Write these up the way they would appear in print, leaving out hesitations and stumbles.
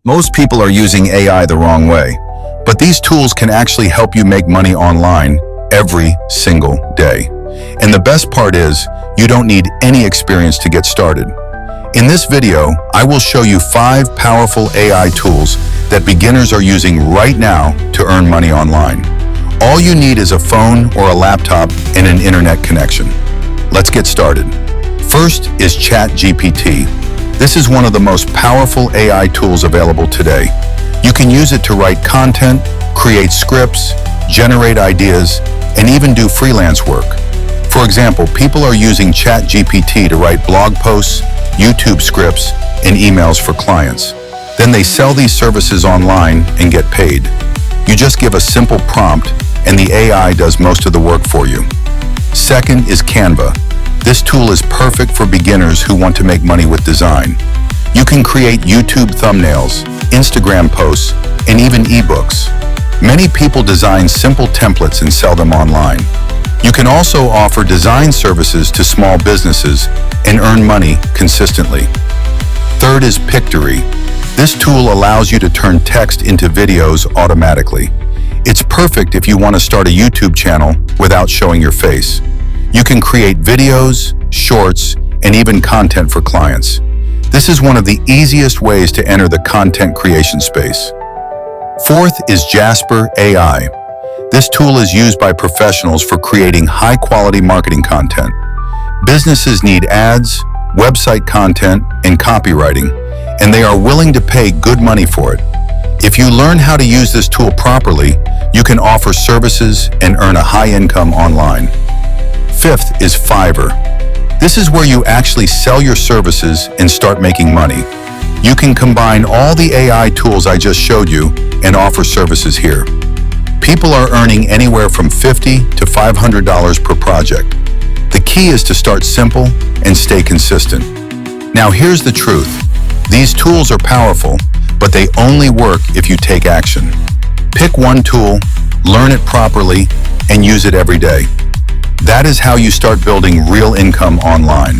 Most people are using AI the wrong way, but these tools can actually help you make money online every single day. And the best part is, you don't need any experience to get started. In this video, I will show you 5 powerful AI tools that beginners are using right now to earn money online. All you need is a phone or a laptop and an internet connection. Let's get started. First is ChatGPT. This is one of the most powerful AI tools available today. You can use it to write content, create scripts, generate ideas, and even do freelance work. For example, people are using ChatGPT to write blog posts, YouTube scripts, and emails for clients. Then they sell these services online and get paid. You just give a simple prompt, and the AI does most of the work for you. Second is Canva. This tool is perfect for beginners who want to make money with design. You can create YouTube thumbnails, Instagram posts, and even ebooks. Many people design simple templates and sell them online. You can also offer design services to small businesses and earn money consistently. Third is Pictory. This tool allows you to turn text into videos automatically. It's perfect if you want to start a YouTube channel without showing your face. You can create videos, shorts, and even content for clients. This is one of the easiest ways to enter the content creation space. Fourth is Jasper AI. This tool is used by professionals for creating high-quality marketing content. Businesses need ads, website content, and copywriting, and they are willing to pay good money for it. If you learn how to use this tool properly, you can offer services and earn a high income online. Fifth is Fiverr. This is where you actually sell your services and start making money. You can combine all the AI tools I just showed you and offer services here. People are earning anywhere from $50 to $500 per project. The key is to start simple and stay consistent. Now here's the truth. These tools are powerful, but they only work if you take action. Pick one tool, learn it properly, and use it every day. That is how you start building real income online.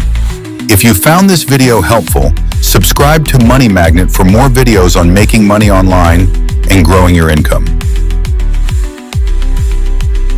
If you found this video helpful, subscribe to Moneymagnet for more videos on making money online and growing your income.